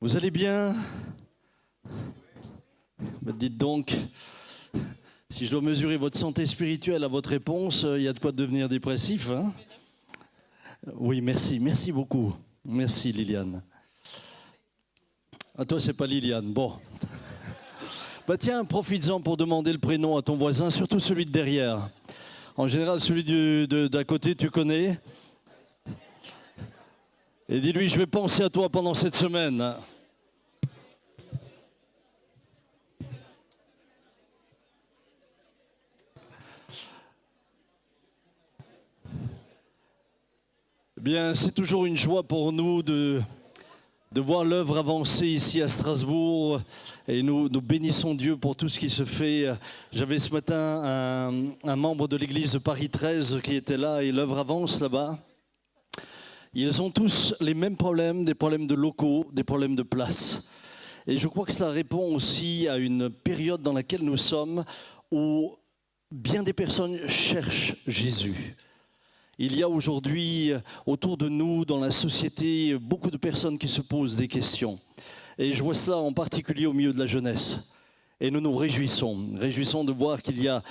Vous allez bien? Dites donc, si je dois mesurer votre santé spirituelle à votre réponse, il y a de quoi devenir dépressif. Hein? Oui, merci. Merci beaucoup. Merci Liliane. À toi, c'est pas Liliane. Bon. Bah tiens, profites-en pour demander le prénom à ton voisin, surtout celui de derrière. En général, celui d'à côté, tu connais. Et dis-lui, je vais penser à toi pendant cette semaine. Bien, c'est toujours une joie pour nous de voir l'œuvre avancer ici à Strasbourg. Et nous bénissons Dieu pour tout ce qui se fait. J'avais ce matin un membre de l'église de Paris 13 qui était là et l'œuvre avance là-bas. Ils ont tous les mêmes problèmes, des problèmes de locaux, des problèmes de place. Et je crois que cela répond aussi à une période dans laquelle nous sommes où bien des personnes cherchent Jésus. Il y a aujourd'hui autour de nous, dans la société, beaucoup de personnes qui se posent des questions. Et je vois cela en particulier au milieu de la jeunesse. Et nous nous réjouissons de voir qu'il y a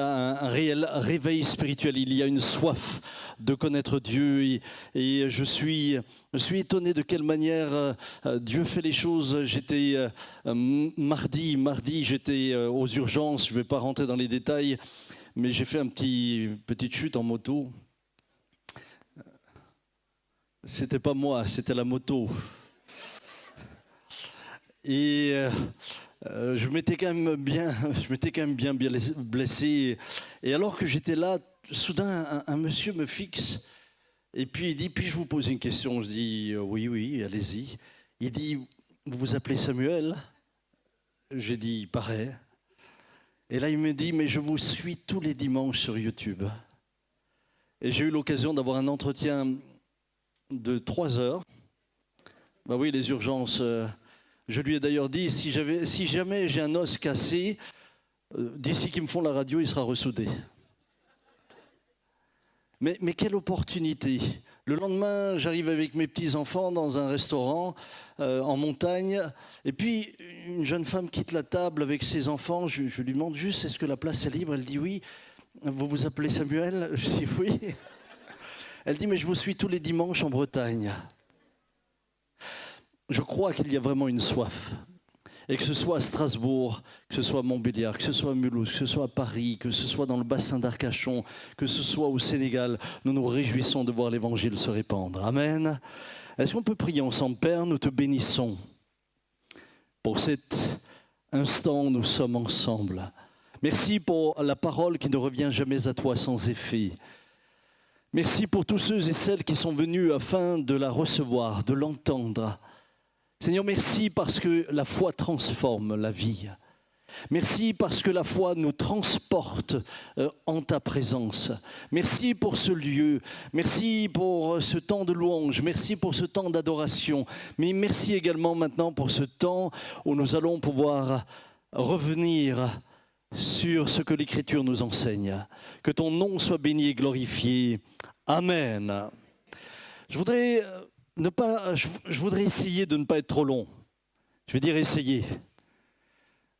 un réel réveil spirituel, il y a une soif de connaître Dieu. Et je suis étonné de quelle manière Dieu fait les choses. J'étais mardi, j'étais aux urgences, je ne vais pas rentrer dans les détails, mais j'ai fait une petite chute en moto. C'était pas moi, c'était la moto. Et je m'étais quand même bien blessé. Et alors que j'étais là, soudain, un monsieur me fixe. Et puis il dit, puis-je vous poser une question? Je dis, oui, allez-y. Il dit, vous vous appelez Samuel? J'ai dit, il paraît. Et là, il me dit, mais je vous suis tous les dimanches sur YouTube. Et j'ai eu l'occasion d'avoir un entretien de 3 heures. Ben oui, les urgences. Je lui ai d'ailleurs dit, si jamais j'ai un os cassé, d'ici qu'ils me font la radio, il sera ressoudé. Mais quelle opportunité! Le lendemain, j'arrive avec mes petits-enfants dans un restaurant en montagne. Et puis, une jeune femme quitte la table avec ses enfants. Je lui demande juste, est-ce que la place est libre? Elle dit oui. Vous vous appelez Samuel? Je dis oui. Elle dit, mais je vous suis tous les dimanches en Bretagne. Je crois qu'il y a vraiment une soif. Et que ce soit à Strasbourg, que ce soit à Montbéliard, que ce soit à Mulhouse, que ce soit à Paris, que ce soit dans le bassin d'Arcachon, que ce soit au Sénégal, nous nous réjouissons de voir l'évangile se répandre. Amen. Est-ce qu'on peut prier ensemble? Père, nous te bénissons pour cet instant où nous sommes ensemble. Merci pour la parole qui ne revient jamais à toi sans effet. Merci pour tous ceux et celles qui sont venus afin de la recevoir, de l'entendre. Seigneur, merci parce que la foi transforme la vie. Merci parce que la foi nous transporte en ta présence. Merci pour ce lieu. Merci pour ce temps de louange. Merci pour ce temps d'adoration. Mais merci également maintenant pour ce temps où nous allons pouvoir revenir sur ce que l'Écriture nous enseigne. Que ton nom soit béni et glorifié. Amen. Je voudrais essayer de ne pas être trop long. Je vais dire essayer.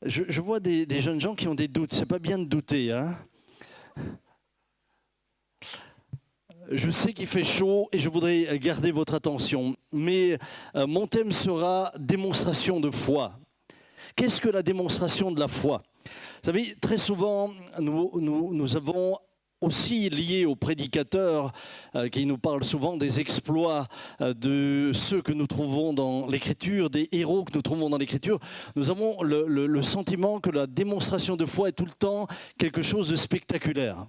Je vois des jeunes gens qui ont des doutes. C'est pas bien de douter, hein? Je sais qu'il fait chaud et je voudrais garder votre attention. Mais mon thème sera démonstration de foi. Qu'est-ce que la démonstration de la foi? Vous savez, très souvent, nous avons aussi lié aux prédicateurs qui nous parlent souvent des exploits de ceux que nous trouvons dans l'Écriture, des héros que nous trouvons dans l'Écriture. Nous avons le sentiment que la démonstration de foi est tout le temps quelque chose de spectaculaire.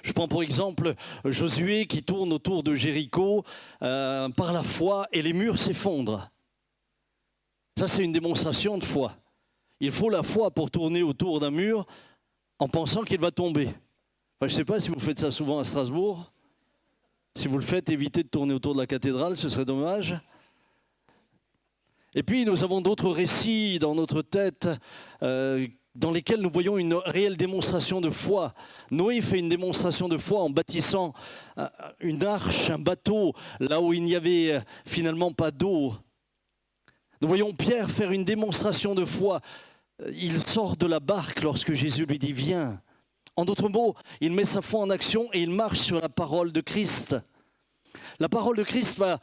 Je prends pour exemple Josué qui tourne autour de Jéricho par la foi et les murs s'effondrent. Ça, c'est une démonstration de foi. Il faut la foi pour tourner autour d'un mur en pensant qu'il va tomber. Enfin, je ne sais pas si vous faites ça souvent à Strasbourg. Si vous le faites, évitez de tourner autour de la cathédrale, ce serait dommage. Et puis, nous avons d'autres récits dans notre tête dans lesquels nous voyons une réelle démonstration de foi. Noé fait une démonstration de foi en bâtissant une arche, un bateau, là où il n'y avait finalement pas d'eau. Nous voyons Pierre faire une démonstration de foi. Il sort de la barque lorsque Jésus lui dit « Viens ». En d'autres mots, il met sa foi en action et il marche sur la parole de Christ. La parole de Christ va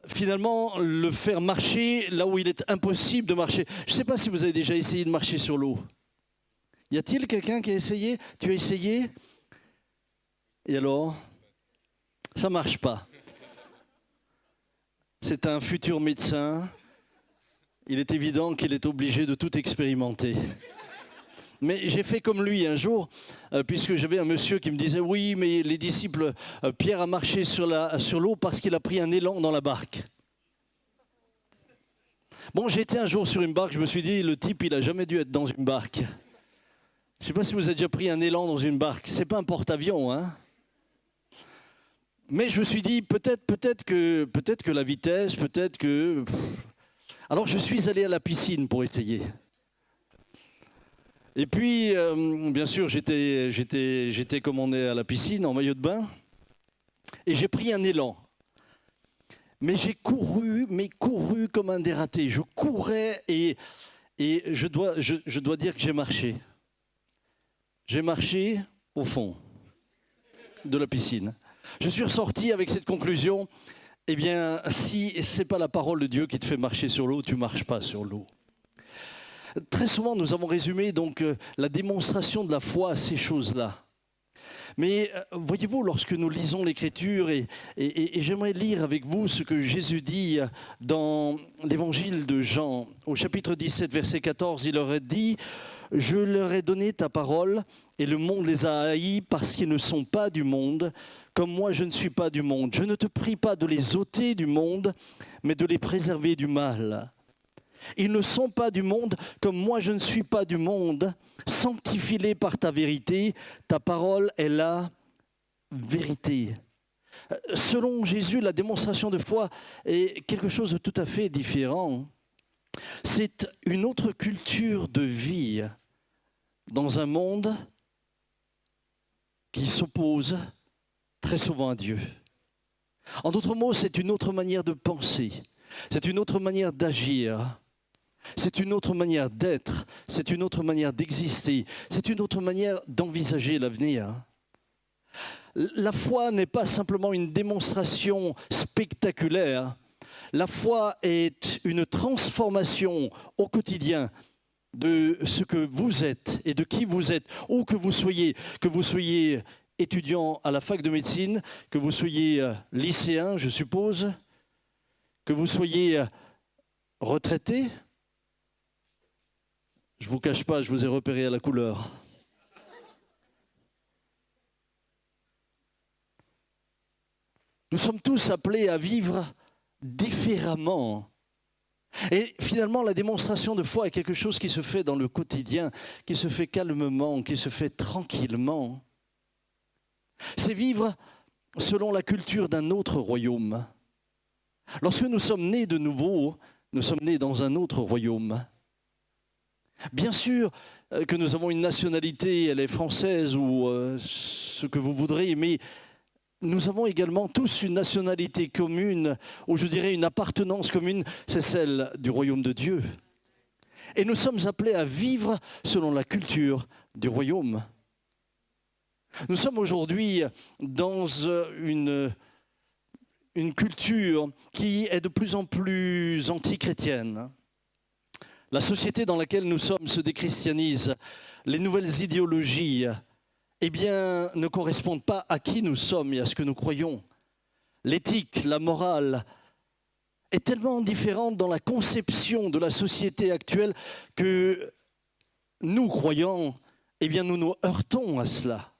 finalement le faire marcher là où il est impossible de marcher. Je ne sais pas si vous avez déjà essayé de marcher sur l'eau. Y a-t-il quelqu'un qui a essayé? Tu as essayé? Et alors? Ça ne marche pas. C'est un futur médecin. Il est évident qu'il est obligé de tout expérimenter. Mais j'ai fait comme lui un jour, puisque j'avais un monsieur qui me disait « Oui, mais les disciples, Pierre a marché sur l'eau parce qu'il a pris un élan dans la barque. » Bon, j'ai été un jour sur une barque, je me suis dit « Le type, il n'a jamais dû être dans une barque. » Je ne sais pas si vous avez déjà pris un élan dans une barque. Ce n'est pas un porte-avions, hein. Mais je me suis dit peut-être que la vitesse, peut-être que... Alors je suis allé à la piscine pour essayer. Et puis, bien sûr, j'étais comme on est à la piscine, en maillot de bain, et j'ai pris un élan. Mais j'ai couru comme un dératé. Je courais et je dois dire que j'ai marché. J'ai marché au fond de la piscine. Je suis ressorti avec cette conclusion, eh bien, si ce n'est pas la parole de Dieu qui te fait marcher sur l'eau, tu ne marches pas sur l'eau. Très souvent, nous avons résumé donc la démonstration de la foi à ces choses-là. Mais voyez-vous, lorsque nous lisons l'Écriture, et j'aimerais lire avec vous ce que Jésus dit dans l'Évangile de Jean, au chapitre 17, verset 14, il leur a dit « Je leur ai donné ta parole, et le monde les a haïs parce qu'ils ne sont pas du monde, comme moi je ne suis pas du monde. Je ne te prie pas de les ôter du monde, mais de les préserver du mal. » Ils ne sont pas du monde, comme moi je ne suis pas du monde. Sanctifie-les par ta vérité, ta parole est la vérité. Selon Jésus, la démonstration de foi est quelque chose de tout à fait différent. C'est une autre culture de vie dans un monde qui s'oppose très souvent à Dieu. En d'autres mots, c'est une autre manière de penser, c'est une autre manière d'agir. C'est une autre manière d'être, c'est une autre manière d'exister, c'est une autre manière d'envisager l'avenir. La foi n'est pas simplement une démonstration spectaculaire. La foi est une transformation au quotidien de ce que vous êtes et de qui vous êtes, où que vous soyez étudiant à la fac de médecine, que vous soyez lycéen, je suppose, que vous soyez retraité. Je ne vous cache pas, je vous ai repéré à la couleur. Nous sommes tous appelés à vivre différemment. Et finalement, la démonstration de foi est quelque chose qui se fait dans le quotidien, qui se fait calmement, qui se fait tranquillement. C'est vivre selon la culture d'un autre royaume. Lorsque nous sommes nés de nouveau, nous sommes nés dans un autre royaume. Bien sûr que nous avons une nationalité, elle est française ou ce que vous voudrez, mais nous avons également tous une nationalité commune, ou je dirais une appartenance commune, c'est celle du royaume de Dieu. Et nous sommes appelés à vivre selon la culture du royaume. Nous sommes aujourd'hui dans une culture qui est de plus en plus antichrétienne. La société dans laquelle nous sommes se déchristianise. Les nouvelles idéologies, eh bien, ne correspondent pas à qui nous sommes et à ce que nous croyons. L'éthique, la morale est tellement différente dans la conception de la société actuelle que nous, croyants, eh bien, nous nous heurtons à cela.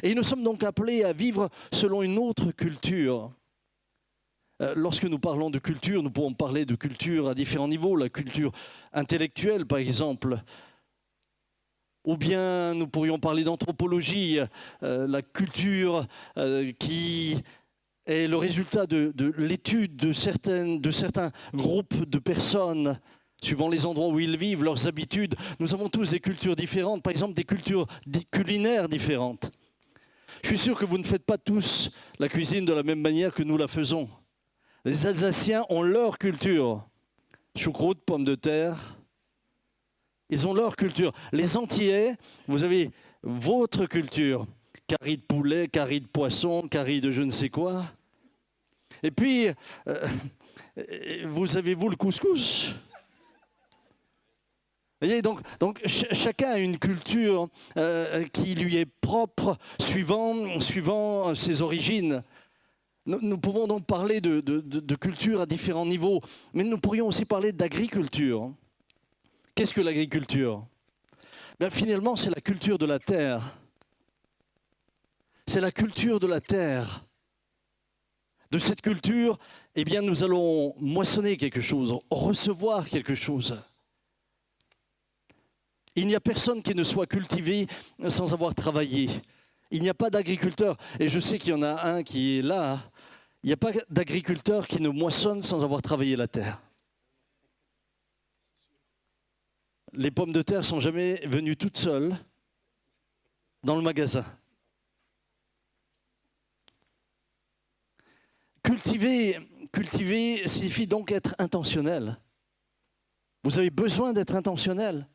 Et nous sommes donc appelés à vivre selon une autre culture. Lorsque nous parlons de culture, nous pouvons parler de culture à différents niveaux, la culture intellectuelle par exemple, ou bien nous pourrions parler d'anthropologie, la culture qui est le résultat de l'étude de certains groupes de personnes, suivant les endroits où ils vivent, leurs habitudes. Nous avons tous des cultures différentes, par exemple des cultures culinaires différentes. Je suis sûr que vous ne faites pas tous la cuisine de la même manière que nous la faisons. Les Alsaciens ont leur culture choucroute, pommes de terre. Ils ont leur culture. Les Antillais, vous avez votre culture. Curry de poulet, curry de poisson, curry de je ne sais quoi. Et puis, vous avez, vous, le couscous. Vous voyez, donc chacun a une culture qui lui est propre, suivant ses origines. Nous pouvons donc parler de culture à différents niveaux, mais nous pourrions aussi parler d'agriculture. Qu'est-ce que l'agriculture? Bien, finalement, c'est la culture de la terre. C'est la culture de la terre. De cette culture, eh bien, nous allons moissonner quelque chose, recevoir quelque chose. Il n'y a personne qui ne soit cultivé sans avoir travaillé. Il n'y a pas d'agriculteur, et je sais qu'il y en a un qui est là, il n'y a pas d'agriculteur qui ne moissonne sans avoir travaillé la terre. Les pommes de terre ne sont jamais venues toutes seules dans le magasin. Cultiver signifie donc être intentionnel. Vous avez besoin d'être intentionnel.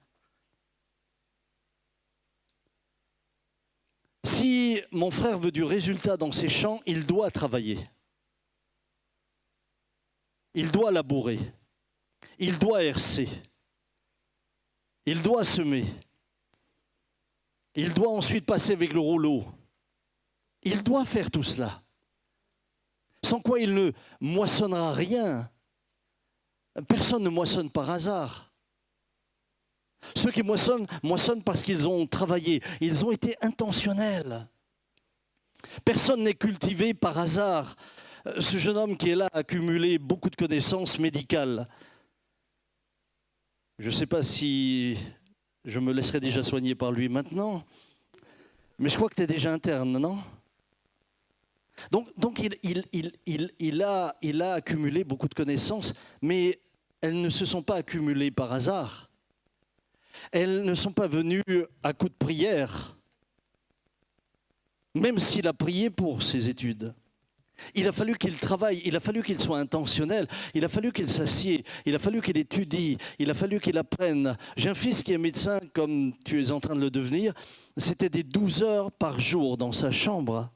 Si mon frère veut du résultat dans ses champs, il doit travailler. Il doit labourer. Il doit herser. Il doit semer. Il doit ensuite passer avec le rouleau. Il doit faire tout cela. Sans quoi il ne moissonnera rien. Personne ne moissonne par hasard. Ceux qui moissonnent, moissonnent parce qu'ils ont travaillé. Ils ont été intentionnels. Personne n'est cultivé par hasard. Ce jeune homme qui est là a accumulé beaucoup de connaissances médicales. Je ne sais pas si je me laisserai déjà soigner par lui maintenant, mais je crois que tu es déjà interne, non? Donc il a accumulé beaucoup de connaissances, mais elles ne se sont pas accumulées par hasard. Elles ne sont pas venues à coup de prière, même s'il a prié pour ses études. Il a fallu qu'il travaille, il a fallu qu'il soit intentionnel, il a fallu qu'il s'assied, il a fallu qu'il étudie, il a fallu qu'il apprenne. J'ai un fils qui est médecin, comme tu es en train de le devenir. C'était des 12 heures par jour dans sa chambre,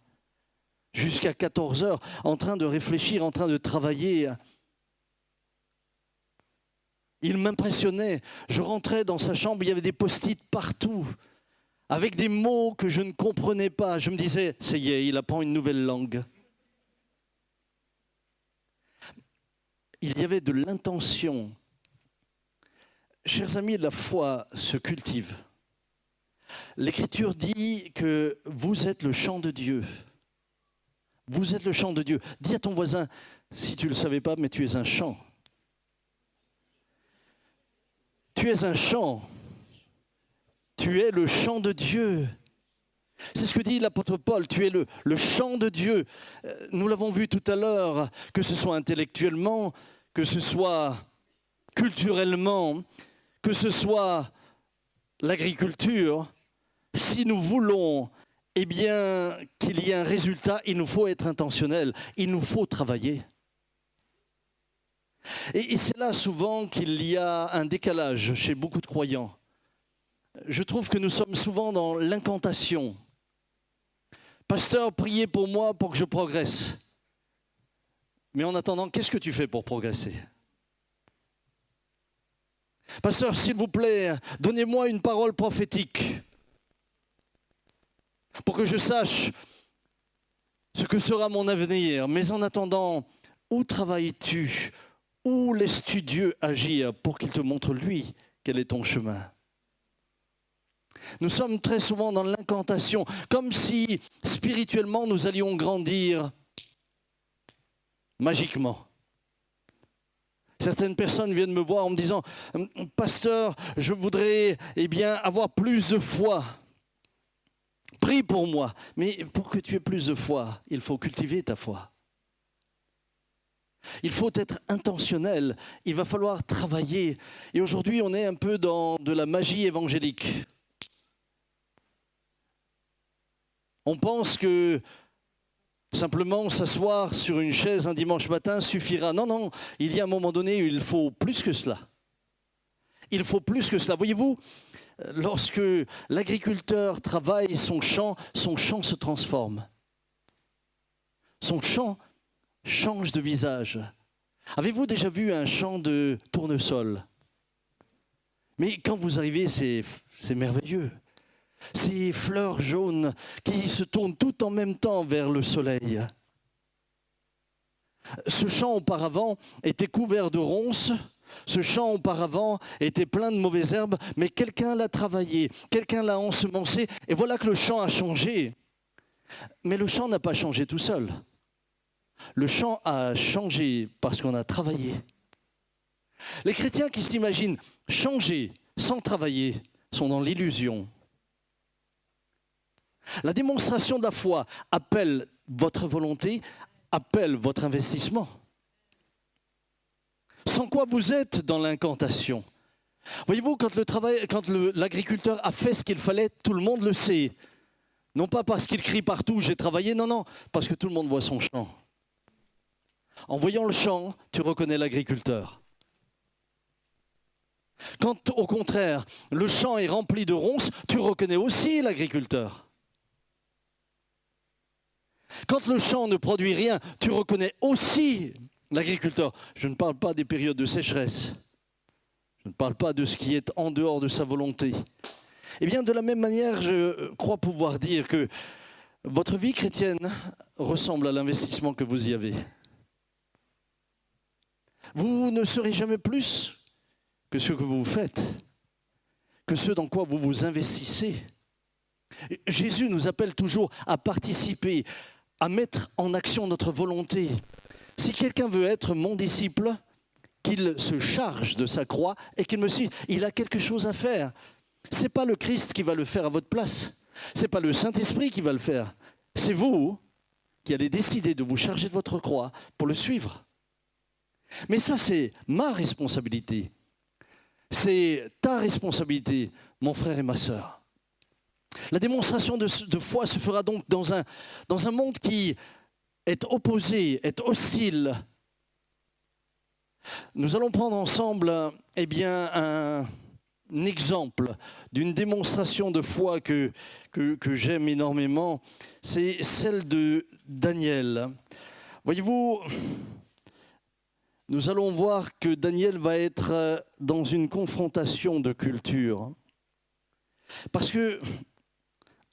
jusqu'à 14 heures, en train de réfléchir, en train de travailler. Il m'impressionnait. Je rentrais dans sa chambre, il y avait des post-it partout, avec des mots que je ne comprenais pas. Je me disais, ça y est, il apprend une nouvelle langue. Il y avait de l'intention. Chers amis, la foi se cultive. L'Écriture dit que vous êtes le champ de Dieu. Vous êtes le champ de Dieu. Dis à ton voisin, si tu ne le savais pas, mais tu es un champ. Tu es un champ. Tu es le champ de Dieu. C'est ce que dit l'apôtre Paul, tu es le champ de Dieu. Nous l'avons vu tout à l'heure, que ce soit intellectuellement, que ce soit culturellement, que ce soit l'agriculture. Si nous voulons eh bien, qu'il y ait un résultat, il nous faut être intentionnel, il nous faut travailler. Et c'est là souvent qu'il y a un décalage chez beaucoup de croyants. Je trouve que nous sommes souvent dans l'incantation. Pasteur, priez pour moi pour que je progresse. Mais en attendant, qu'est-ce que tu fais pour progresser? Pasteur, s'il vous plaît, donnez-moi une parole prophétique pour que je sache ce que sera mon avenir. Mais en attendant, où travailles-tu? Où laisses-tu Dieu agir pour qu'il te montre, lui, quel est ton chemin? Nous sommes très souvent dans l'incantation, comme si spirituellement nous allions grandir magiquement. Certaines personnes viennent me voir en me disant « Pasteur, je voudrais avoir plus de foi. Prie pour moi. » Mais pour que tu aies plus de foi, il faut cultiver ta foi. Il faut être intentionnel, il va falloir travailler. Et aujourd'hui, on est un peu dans de la magie évangélique. On pense que Simplement s'asseoir sur une chaise un dimanche matin suffira. Non, non, il y a un moment donné où il faut plus que cela. Il faut plus que cela. Voyez-vous, lorsque l'agriculteur travaille son champ se transforme. Son champ change de visage. Avez-vous déjà vu un champ de tournesol? Mais quand vous arrivez, c'est merveilleux. Ces fleurs jaunes qui se tournent tout en même temps vers le soleil. Ce champ auparavant était couvert de ronces, ce champ auparavant était plein de mauvaises herbes, mais quelqu'un l'a travaillé, quelqu'un l'a ensemencé, et voilà que le champ a changé. Mais le champ n'a pas changé tout seul. Le champ a changé parce qu'on a travaillé. Les chrétiens qui s'imaginent changer sans travailler sont dans l'illusion. La démonstration de la foi appelle votre volonté, appelle votre investissement. Sans quoi vous êtes dans l'incantation. Voyez-vous, quand l'agriculteur a fait ce qu'il fallait, tout le monde le sait. Non pas parce qu'il crie partout, j'ai travaillé, non, non, parce que tout le monde voit son champ. En voyant le champ, tu reconnais l'agriculteur. Quand, au contraire, le champ est rempli de ronces, tu reconnais aussi l'agriculteur. Quand le champ ne produit rien, tu reconnais aussi l'agriculteur. Je ne parle pas des périodes de sécheresse. Je ne parle pas de ce qui est en dehors de sa volonté. Eh bien, de la même manière, je crois pouvoir dire que votre vie chrétienne ressemble à l'investissement que vous y avez. Vous ne serez jamais plus que ce que vous faites, que ce dans quoi vous vous investissez. Jésus nous appelle toujours à participer, à mettre en action notre volonté. Si quelqu'un veut être mon disciple, qu'il se charge de sa croix et qu'il me suive. Il a quelque chose à faire. Ce n'est pas le Christ qui va le faire à votre place. Ce n'est pas le Saint-Esprit qui va le faire. C'est vous qui allez décider de vous charger de votre croix pour le suivre. Mais ça, c'est ma responsabilité. C'est ta responsabilité, mon frère et ma sœur. La démonstration de foi se fera donc dans un monde qui est opposé, est hostile. Nous allons prendre ensemble un exemple d'une démonstration de foi que j'aime énormément. C'est celle de Daniel. Voyez-vous, nous allons voir que Daniel va être dans une confrontation de culture. Parce que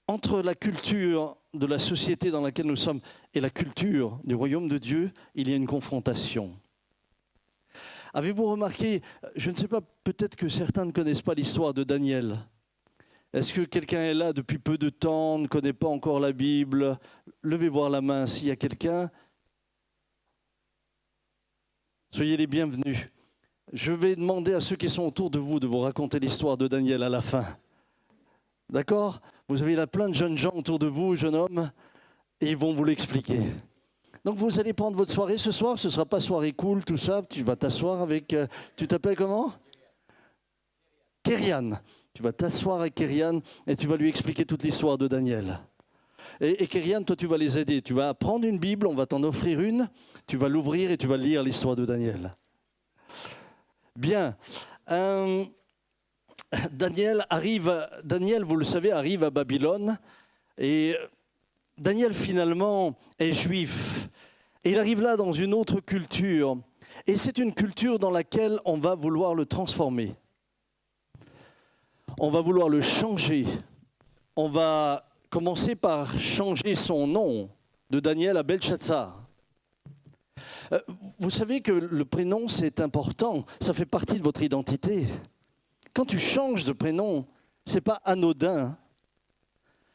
entre la culture de la société dans laquelle nous sommes et la culture du royaume de Dieu, il y a une confrontation. Avez-vous remarqué, je ne sais pas, peut-être que certains ne connaissent pas l'histoire de Daniel. Est-ce que quelqu'un est là depuis peu de temps, ne connaît pas encore la Bible? Levez voir la main s'il y a quelqu'un. Soyez les bienvenus. Je vais demander à ceux qui sont autour de vous raconter l'histoire de Daniel à la fin. D'accord? Vous avez là plein de jeunes gens autour de vous, jeunes hommes, et ils vont vous l'expliquer. Donc vous allez prendre votre soirée ce soir, ce ne sera pas soirée cool, tout ça, tu vas t'asseoir avec... tu t'appelles comment? Kérian. Tu vas t'asseoir avec Kérian et tu vas lui expliquer toute l'histoire de Daniel. Et Kérian, toi tu vas les aider. Tu vas prendre une Bible, on va t'en offrir une, tu vas l'ouvrir et tu vas lire l'histoire de Daniel. Bien. Daniel, vous le savez, arrive à Babylone et Daniel finalement est juif et il arrive là dans une autre culture et c'est une culture dans laquelle on va vouloir le transformer. On va vouloir le changer. On va commencer par changer son nom de Daniel à Belshazzar. Vous savez que le prénom c'est important, ça fait partie de votre identité. Quand tu changes de prénom, ce n'est pas anodin.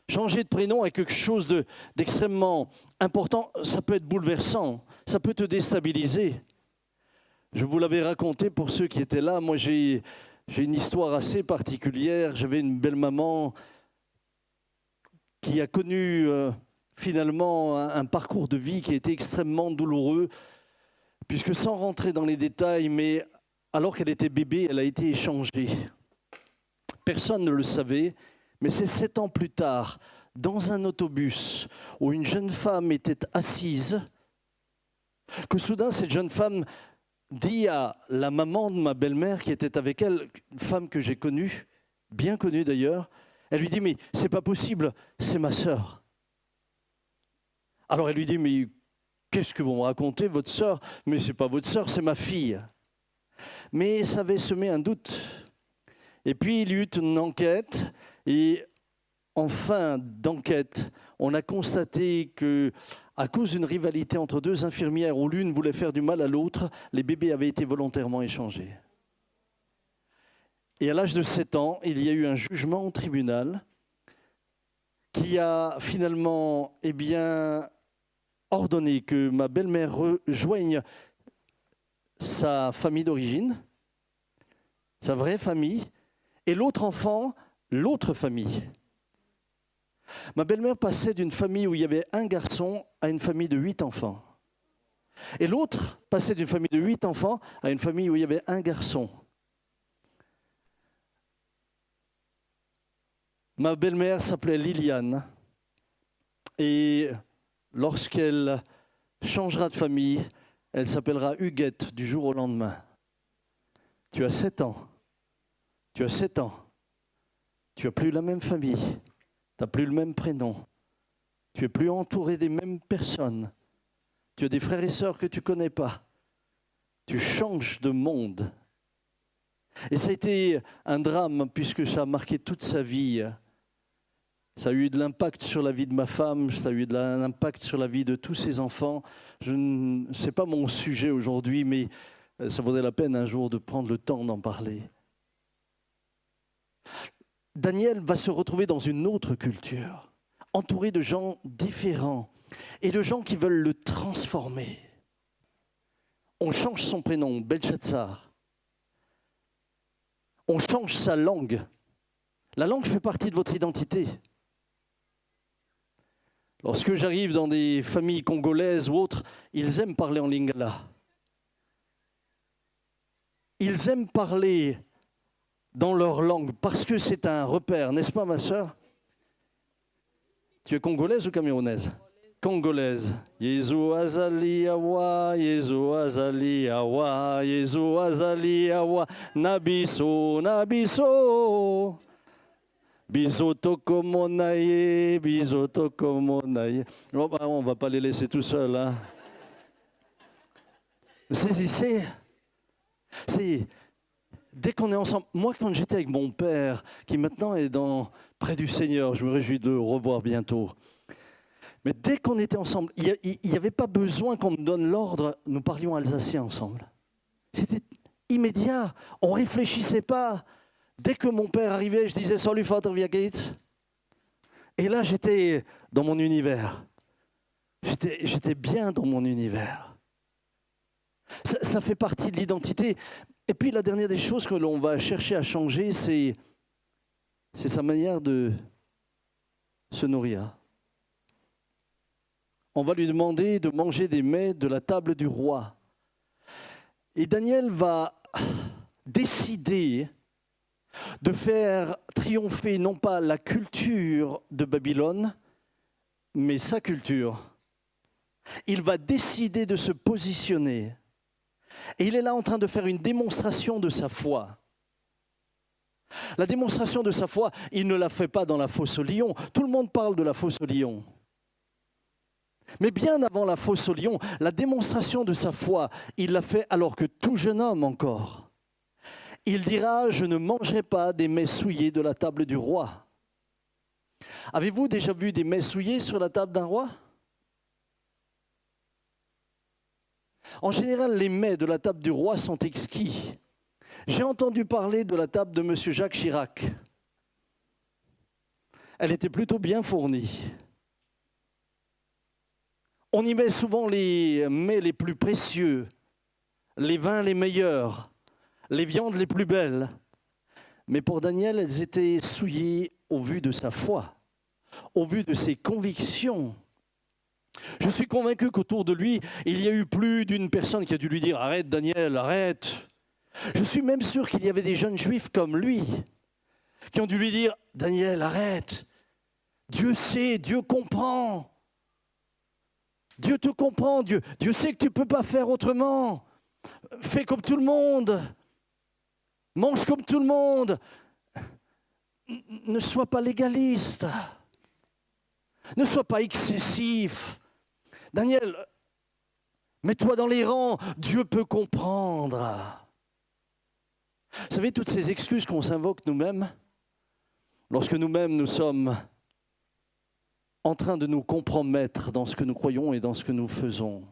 Changer de prénom est quelque chose d'extrêmement important. Ça peut être bouleversant, ça peut te déstabiliser. Je vous l'avais raconté pour ceux qui étaient là. Moi, j'ai une histoire assez particulière. J'avais une belle-maman qui a connu finalement un parcours de vie qui a été extrêmement douloureux, puisque sans rentrer dans les détails, mais alors qu'elle était bébé, elle a été échangée. Personne ne le savait, mais c'est 7 ans plus tard, dans un autobus où une jeune femme était assise, que soudain cette jeune femme dit à la maman de ma belle-mère qui était avec elle, une femme que j'ai connue, bien connue d'ailleurs, elle lui dit « mais c'est pas possible, c'est ma sœur ». Alors elle lui dit « mais qu'est-ce que vous me racontez, votre sœur? Mais c'est pas votre sœur, c'est ma fille ». Mais ça avait semé un doute. Et puis il y eut une enquête et en fin d'enquête, on a constaté que, à cause d'une rivalité entre deux infirmières où l'une voulait faire du mal à l'autre, les bébés avaient été volontairement échangés. Et à l'âge de 7 ans, il y a eu un jugement au tribunal qui a finalement ordonné que ma belle-mère rejoigne sa famille d'origine, sa vraie famille, et l'autre enfant, l'autre famille. Ma belle-mère passait d'une famille où il y avait un garçon à une famille de 8 enfants. Et l'autre passait d'une famille de 8 enfants à une famille où il y avait un garçon. Ma belle-mère s'appelait Liliane. Et lorsqu'elle changera de famille, elle s'appellera Huguette du jour au lendemain. Tu as 7 ans. Tu as 7 ans. Tu n'as plus la même famille. Tu n'as plus le même prénom. Tu n'es plus entouré des mêmes personnes. Tu as des frères et sœurs que tu ne connais pas. Tu changes de monde. Et ça a été un drame puisque ça a marqué toute sa vie. Ça a eu de l'impact sur la vie de ma femme, ça a eu de l'impact sur la vie de tous ses enfants. Ce n'est pas mon sujet aujourd'hui, mais ça vaudrait la peine un jour de prendre le temps d'en parler. Daniel va se retrouver dans une autre culture, entouré de gens différents et de gens qui veulent le transformer. On change son prénom, Belshazzar. On change sa langue. La langue fait partie de votre identité. Lorsque j'arrive dans des familles congolaises ou autres, ils aiment parler en lingala. Ils aiment parler dans leur langue, parce que c'est un repère, n'est-ce pas ma sœur? Tu es congolaise ou camerounaise? Congolaise. Yezu azali awa, Yezu azali awa, Yezu azali awa, nabiso, nabiso. Bisoto monaye, bisoto monaye. On ne va pas les laisser tout seuls. Hein. Saisissez. C'est... Dès qu'on est ensemble, moi quand j'étais avec mon père, qui maintenant est près du Seigneur, je me réjouis de le revoir bientôt. Mais dès qu'on était ensemble, il n'y avait pas besoin qu'on me donne l'ordre, nous parlions alsacien ensemble. C'était immédiat, on ne réfléchissait pas. Dès que mon père arrivait, je disais « Salut Vater, wie geht's ?» Et là, j'étais dans mon univers. J'étais bien dans mon univers. Ça fait partie de l'identité. Et puis la dernière des choses que l'on va chercher à changer, c'est sa manière de se nourrir. On va lui demander de manger des mets de la table du roi. Et Daniel va décider de faire triompher non pas la culture de Babylone, mais sa culture. Il va décider de se positionner. Et il est là en train de faire une démonstration de sa foi. La démonstration de sa foi, il ne la fait pas dans la fosse au lion. Tout le monde parle de la fosse au lion. Mais bien avant la fosse au lion, la démonstration de sa foi, il l'a fait alors que tout jeune homme encore. Il dira « Je ne mangerai pas des mets souillés de la table du roi ». Avez-vous déjà vu des mets souillés sur la table d'un roi ? En général, les mets de la table du roi sont exquis. J'ai entendu parler de la table de M. Jacques Chirac. Elle était plutôt bien fournie. On y met souvent les mets les plus précieux, les vins les meilleurs, les viandes les plus belles. Mais pour Daniel, elles étaient souillées au vu de sa foi, au vu de ses convictions. Je suis convaincu qu'autour de lui, il y a eu plus d'une personne qui a dû lui dire « Arrête Daniel, arrête !» Je suis même sûr qu'il y avait des jeunes juifs comme lui qui ont dû lui dire « Daniel, arrête ! Dieu sait, Dieu comprend. Dieu te comprend, Dieu sait que tu ne peux pas faire autrement. Fais comme tout le monde. Mange comme tout le monde. Ne sois pas légaliste. Ne sois pas excessif. Daniel, mets-toi dans les rangs. Dieu peut comprendre. Vous savez, toutes ces excuses qu'on s'invoque nous-mêmes, lorsque nous-mêmes nous sommes en train de nous compromettre dans ce que nous croyons et dans ce que nous faisons.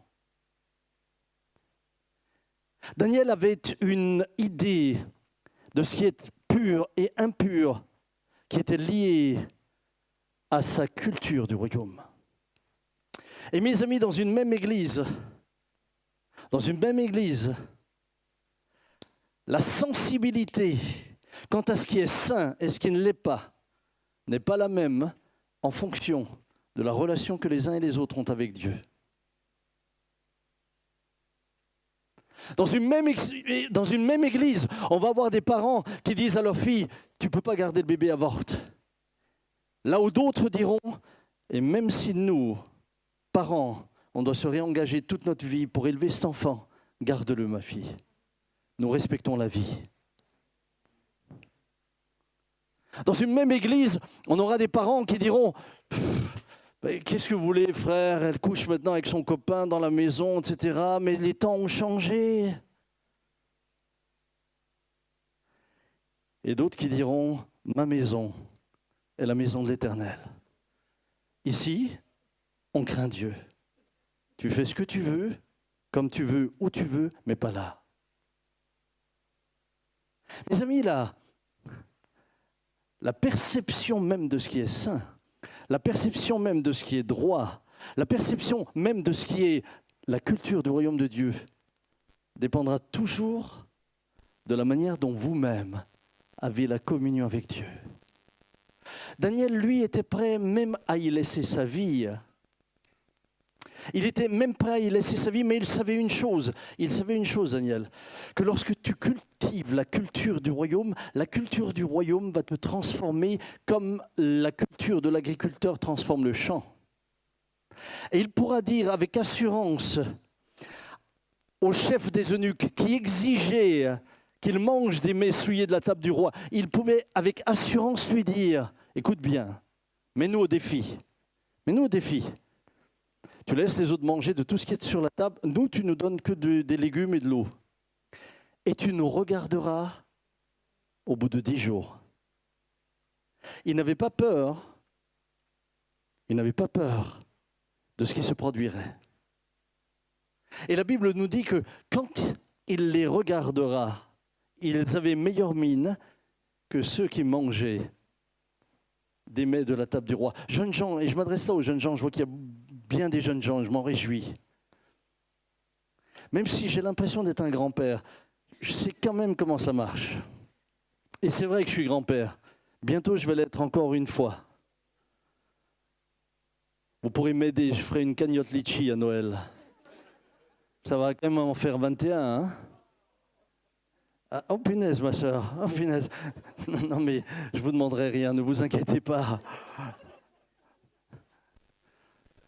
Daniel avait une idée de ce qui est pur et impur, qui était lié à sa culture du royaume. Et mes amis, dans une même église, la sensibilité quant à ce qui est saint et ce qui ne l'est pas n'est pas la même en fonction de la relation que les uns et les autres ont avec Dieu. Dans une même église, on va avoir des parents qui disent à leur fille « Tu ne peux pas garder le bébé, avorte ». Là où d'autres diront « Et même si nous, parents, on doit se réengager toute notre vie pour élever cet enfant, garde-le ma fille. Nous respectons la vie ». Dans une même église, on aura des parents qui diront « Qu'est-ce que vous voulez, frère? Elle couche maintenant avec son copain dans la maison, etc. Mais les temps ont changé. » Et d'autres qui diront « Ma maison est la maison de l'Éternel. Ici, on craint Dieu. Tu fais ce que tu veux, comme tu veux, où tu veux, mais pas là. » Mes amis, la perception même de ce qui est saint, la perception même de ce qui est droit, la perception même de ce qui est la culture du royaume de Dieu dépendra toujours de la manière dont vous-même avez la communion avec Dieu. Daniel, lui, était prêt même à y laisser sa vie. Il était même prêt à y laisser sa vie, mais il savait une chose, Daniel, que lorsque tu cultives la culture du royaume va te transformer comme la culture de l'agriculteur transforme le champ. Et il pourra dire avec assurance au chef des eunuques qui exigeait qu'il mange des mets souillés de la table du roi, il pouvait avec assurance lui dire, écoute bien, mets-nous au défi. Tu laisses les autres manger de tout ce qui est sur la table. Nous, tu nous donnes que des légumes et de l'eau. Et tu nous regarderas au bout de 10 jours. Il n'avait pas peur de ce qui se produirait. Et la Bible nous dit que quand il les regardera, ils avaient meilleure mine que ceux qui mangeaient des mets de la table du roi. Jeunes gens, et je m'adresse là aux jeunes gens, je vois qu'il y a bien des jeunes gens, je m'en réjouis. Même si j'ai l'impression d'être un grand-père, je sais quand même comment ça marche. Et c'est vrai que je suis grand-père. Bientôt, je vais l'être encore une fois. Vous pourrez m'aider, je ferai une cagnotte litchi à Noël. Ça va quand même en faire 21, hein? Ah, oh punaise, ma soeur, oh punaise. Non, mais je ne vous demanderai rien, ne vous inquiétez pas.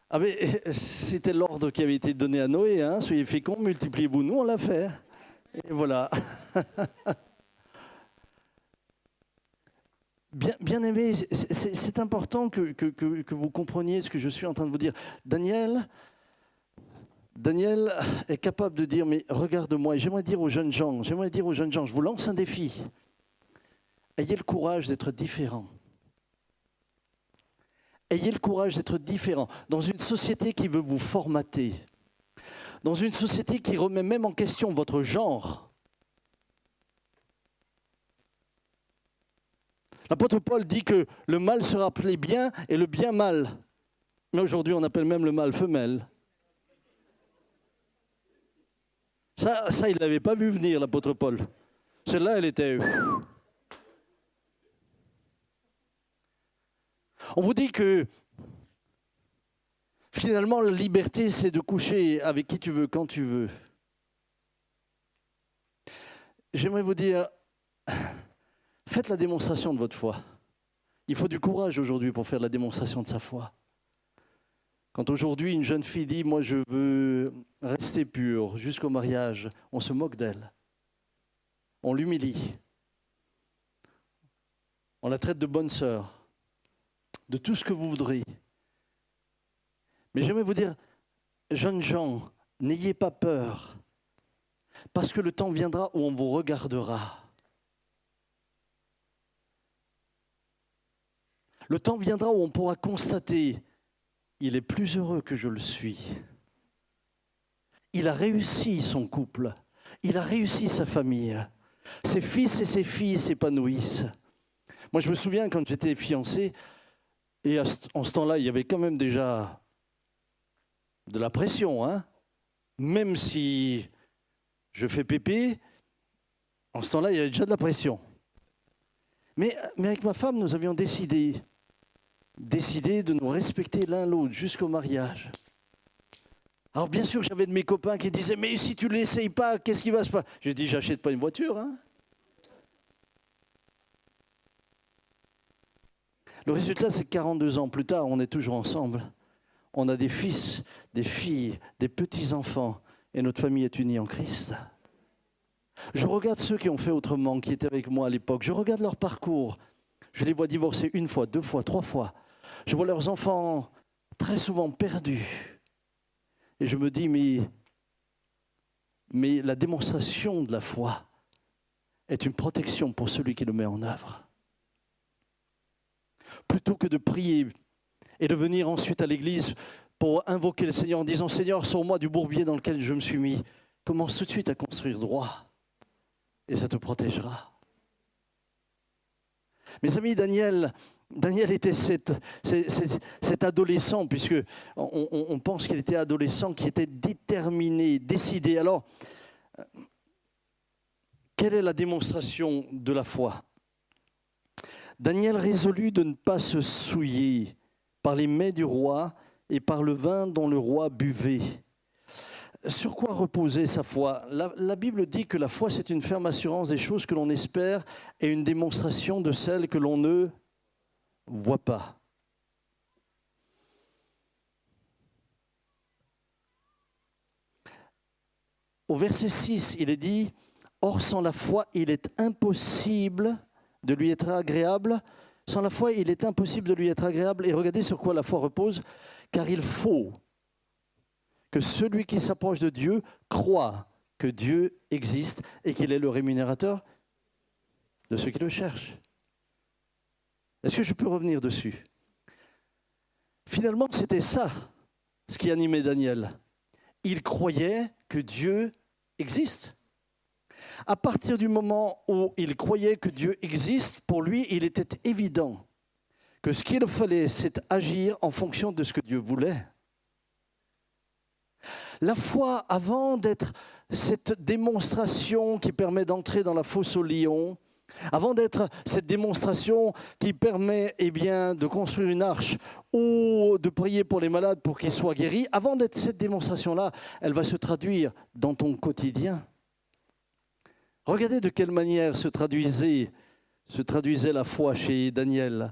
Ah mais c'était l'ordre qui avait été donné à Noé, hein? Soyez féconds, multipliez-vous, nous on l'a fait. Et voilà. Bien aimé, c'est important que vous compreniez ce que je suis en train de vous dire. Daniel est capable de dire, mais regarde-moi, et j'aimerais dire aux jeunes gens, je vous lance un défi. Ayez le courage d'être différent. Ayez le courage d'être différent. Dans une société qui veut vous formater, dans une société qui remet même en question votre genre. L'apôtre Paul dit que le mal sera appelé bien et le bien mal. Mais aujourd'hui, on appelle même le mal femelle. Ça, il ne l'avait pas vu venir, l'apôtre Paul. Celle-là, elle était... On vous dit que finalement, la liberté, c'est de coucher avec qui tu veux, quand tu veux. J'aimerais vous dire, faites la démonstration de votre foi. Il faut du courage aujourd'hui pour faire la démonstration de sa foi. Quand aujourd'hui une jeune fille dit « moi je veux rester pure jusqu'au mariage », on se moque d'elle. On l'humilie. On la traite de bonne sœur, de tout ce que vous voudrez. Mais j'aimerais vous dire, jeunes gens, n'ayez pas peur, parce que le temps viendra où on vous regardera. Le temps viendra où on pourra constater, il est plus heureux que je le suis. Il a réussi son couple, il a réussi sa famille. Ses fils et ses filles s'épanouissent. Moi, je me souviens quand j'étais fiancé, et en ce temps-là, il y avait quand même déjà de la pression, hein. Même si je fais pépé, en ce temps-là, il y avait déjà de la pression. Mais avec ma femme, nous avions décidé de nous respecter l'un l'autre jusqu'au mariage. Alors bien sûr, j'avais de mes copains qui disaient « mais si tu ne l'essayes pas, qu'est-ce qui va se passer ?» J'ai dit « j'achète pas une voiture, hein. » Le résultat, c'est que 42 ans plus tard, on est toujours ensemble. On a des fils, des filles, des petits-enfants, et notre famille est unie en Christ. Je regarde ceux qui ont fait autrement, qui étaient avec moi à l'époque. Je regarde leur parcours. Je les vois divorcer 1 fois, 2 fois, 3 fois. Je vois leurs enfants très souvent perdus. Et je me dis, mais la démonstration de la foi est une protection pour celui qui le met en œuvre. Plutôt que de prier et de venir ensuite à l'église pour invoquer le Seigneur en disant « Seigneur, sors-moi du bourbier dans lequel je me suis mis », commence tout de suite à construire droit et ça te protégera. Mes amis, Daniel était cet adolescent, puisque on pense qu'il était adolescent, qui était déterminé, décidé. Alors, quelle est la démonstration de la foi ? Daniel résolut de ne pas se souiller par les mets du roi et par le vin dont le roi buvait. Sur quoi reposait sa foi ? La Bible dit que la foi, c'est une ferme assurance des choses que l'on espère et une démonstration de celles que l'on ne voit pas. Au verset 6, il est dit « Or, sans la foi, il est impossible de lui être agréable. Sans la foi, il est impossible de lui être agréable. » Et regardez sur quoi la foi repose. « Car il faut que celui qui s'approche de Dieu croit que Dieu existe et qu'il est le rémunérateur de ceux qui le cherchent. » Est-ce que je peux revenir dessus ? Finalement, c'était ça, ce qui animait Daniel. Il croyait que Dieu existe. À partir du moment où il croyait que Dieu existe, pour lui, il était évident que ce qu'il fallait, c'est agir en fonction de ce que Dieu voulait. La foi, avant d'être cette démonstration qui permet d'entrer dans la fosse aux lions, avant d'être cette démonstration qui permet de construire une arche ou de prier pour les malades pour qu'ils soient guéris, avant d'être cette démonstration-là, elle va se traduire dans ton quotidien. Regardez de quelle manière se traduisait la foi chez Daniel.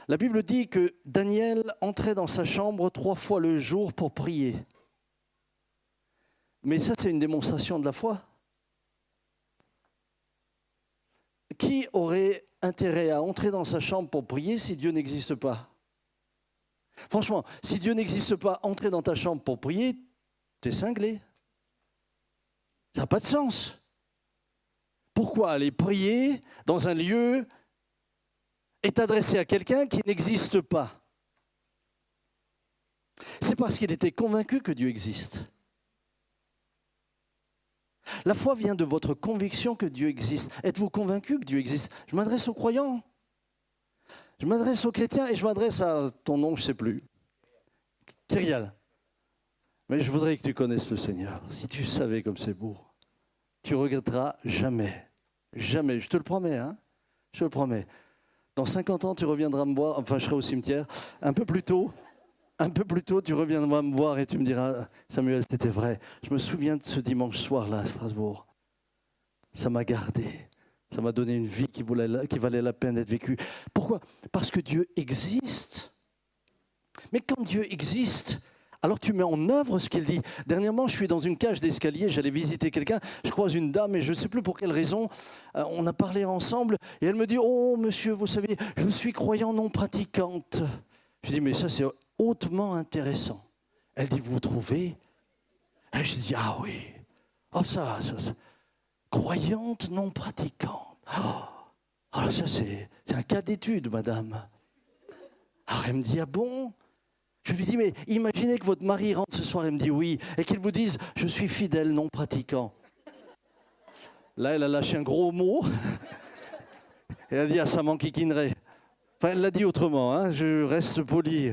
La Bible dit que Daniel entrait dans sa chambre 3 fois le jour pour prier. Mais ça, c'est une démonstration de la foi. Qui aurait intérêt à entrer dans sa chambre pour prier si Dieu n'existe pas ? Franchement, si Dieu n'existe pas, entrer dans ta chambre pour prier, t'es cinglé. Ça n'a pas de sens. Pourquoi aller prier dans un lieu et t'adresser à quelqu'un qui n'existe pas ? C'est parce qu'il était convaincu que Dieu existe. La foi vient de votre conviction que Dieu existe. Êtes-vous convaincu que Dieu existe ? Je m'adresse aux croyants, je m'adresse aux chrétiens et je m'adresse à ton nom, je ne sais plus, Kyrial. Mais je voudrais que tu connaisses le Seigneur. Si tu savais comme c'est beau, tu ne regretteras jamais, jamais. Je te le promets, hein ? Je te le promets. Dans 50 ans, tu reviendras me voir, enfin je serai au cimetière, un peu plus tôt, tu reviendras me voir et tu me diras, Samuel, c'était vrai. Je me souviens de ce dimanche soir-là à Strasbourg. Ça m'a gardé, Ça m'a donné une vie qui valait la peine d'être vécue. Pourquoi? Parce que Dieu existe. Mais quand Dieu existe, alors tu mets en œuvre ce qu'il dit. Dernièrement, je suis dans une cage d'escalier, j'allais visiter quelqu'un, je croise une dame et je ne sais plus pour quelle raison, on a parlé ensemble et elle me dit « Oh monsieur, vous savez, je suis croyant non pratiquante. » Je dis « Mais ça c'est hautement intéressant. » Elle dit « Vous trouvez ?» Et je dis « Ah oui, oh ça. Croyante non pratiquante. Oh, alors ça c'est un cas d'étude, madame. » Alors elle me dit « Ah bon ?» Je lui dis, mais imaginez que votre mari rentre ce soir et me dit oui, et qu'il vous dise, je suis fidèle, non pratiquant. Là, elle a lâché un gros mot. Elle a dit, ah, ça m'enquiquinerait. Enfin, elle l'a dit autrement, hein, je reste poli.